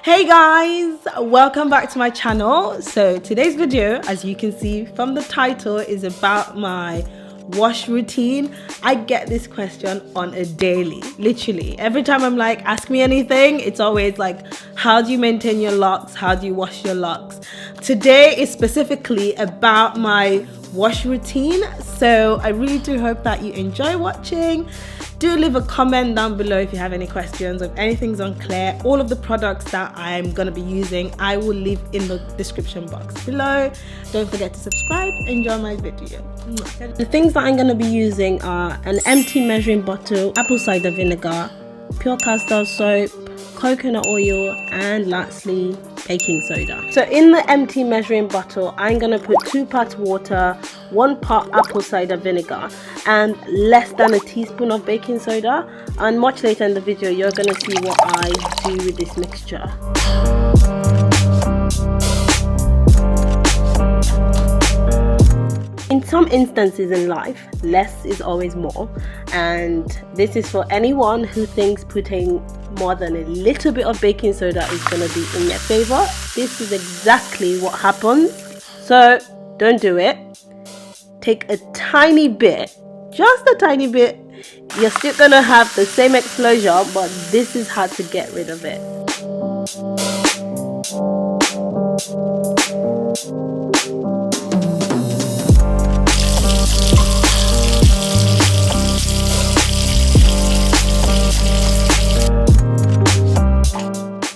Hey guys, welcome back to my channel. So today's video, as you can see from the title, is about my wash routine. I get this question on a daily, literally every time I'm like, ask me anything, it's always like, how do you maintain your locks, how do you wash your locks? Today is specifically about my wash routine, so I really do hope that you enjoy watching. Do leave a comment down below if you have any questions, or if anything's unclear. All of the products that I'm going to be using, I will leave in the description box below. Don't forget to subscribe. Enjoy my video. The things that I'm going to be using are an empty measuring bottle, apple cider vinegar, pure castor soap, coconut oil, and lastly baking soda. So in the empty measuring bottle, I'm gonna put 2 parts water, 1 part apple cider vinegar, and less than a teaspoon of baking soda. And much later in the video, you're gonna see what I do with this mixture. In some instances in life, less is always more, and this is for anyone who thinks putting more than a little bit of baking soda is going to be in your favor. This is exactly what happens, so don't do it. Take a tiny bit, just a tiny bit. You're still going to have the same explosion, but this is how to get rid of it.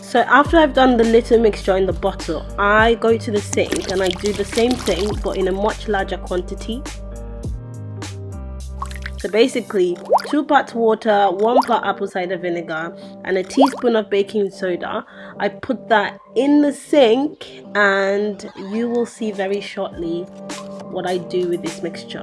So after I've done the little mixture in the bottle, I go to the sink and I do the same thing but in a much larger quantity. So basically 2 parts water, 1 part apple cider vinegar, and a teaspoon of baking soda. I put that in the sink and you will see very shortly what I do with this mixture.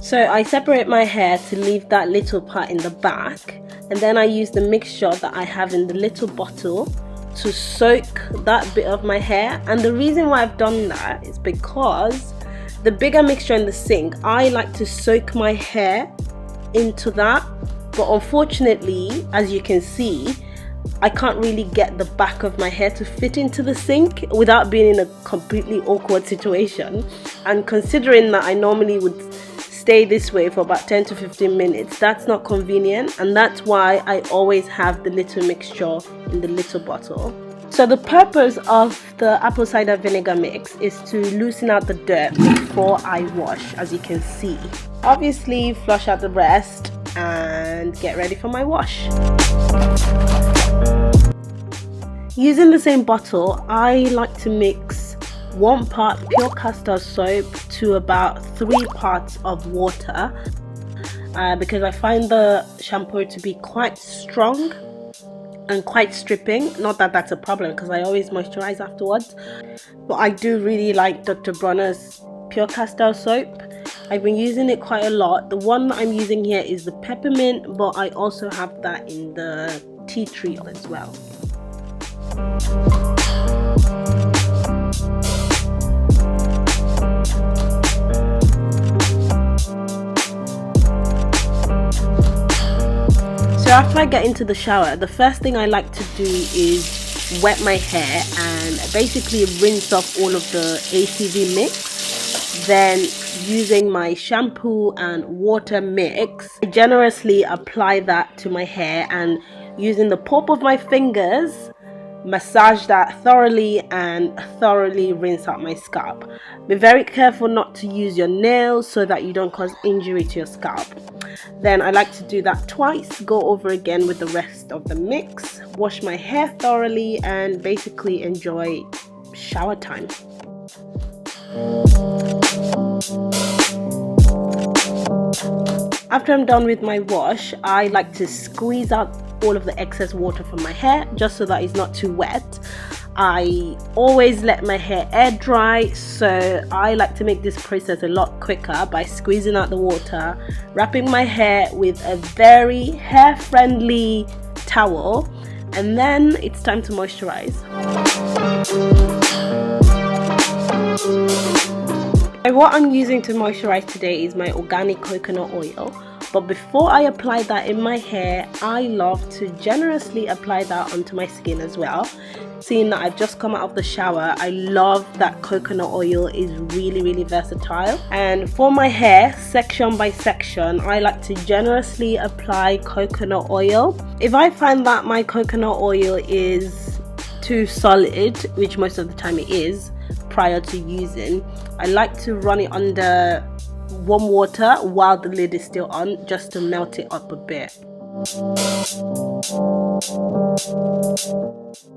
So I separate my hair to leave that little part in the back, and then I use the mixture that I have in the little bottle to soak that bit of my hair. And the reason why I've done that is because the bigger mixture in the sink, I like to soak my hair into that, but unfortunately, as you can see, I can't really get the back of my hair to fit into the sink without being in a completely awkward situation. And considering that I normally would stay this way for about 10 to 15 minutes, that's not convenient, and that's why I always have the little mixture in the little bottle. So the purpose of the apple cider vinegar mix is to loosen out the dirt before I wash, as you can see. Obviously flush out the rest and get ready for my wash. Using the same bottle, I like to mix 1 part pure castor soap to about 3 parts of water, because I find the shampoo to be quite strong and quite stripping. Not that that's a problem, because I always moisturize afterwards, but I do really like Dr. Bronner's pure castor soap. I've been using it quite a lot. The one that I'm using here is the peppermint, but I also have that in the tea tree as well. So after I get into the shower, the first thing I like to do is wet my hair and basically rinse off all of the ACV mix. Then using my shampoo and water mix, I generously apply that to my hair and using the pop of my fingers, massage that thoroughly and thoroughly rinse out my scalp. Be very careful not to use your nails so that you don't cause injury to your scalp. Then I like to do that twice, go over again with the rest of the mix, wash my hair thoroughly, and basically enjoy shower time. After I'm done with my wash, I like to squeeze out all of the excess water from my hair just so that it's not too wet. I always let my hair air dry, so I like to make this process a lot quicker by squeezing out the water, wrapping my hair with a very hair friendly towel, and then it's time to moisturize. What I'm using to moisturize today is my organic coconut oil. But before I apply that in my hair, I love to generously apply that onto my skin as well. Seeing that I've just come out of the shower, I love that coconut oil is really versatile. And for my hair, section by section, I like to generously apply coconut oil. If I find that my coconut oil is too solid, which most of the time it is prior to using, I like to run it under warm water while the lid is still on, just to melt it up a bit.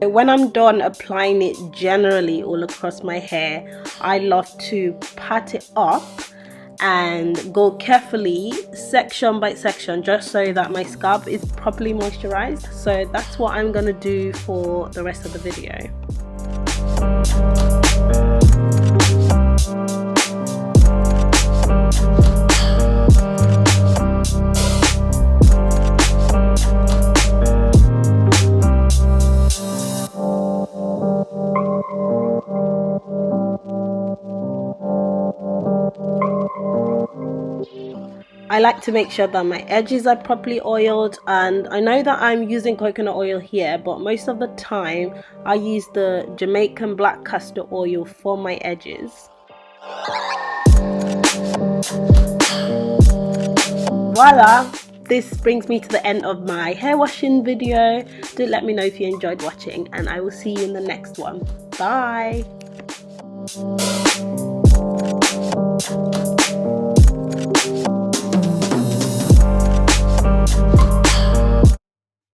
When I'm done applying it generally all across my hair, I love to pat it up and go carefully section by section, just so that my scalp is properly moisturized. So that's what I'm gonna do for the rest of the video. I like to make sure that my edges are properly oiled, and I know that I'm using coconut oil here, but most of the time I use the Jamaican black castor oil for my edges. Voila! This brings me to the end of my hair washing video. Do let me know if you enjoyed watching, and I will see you in the next one. Bye!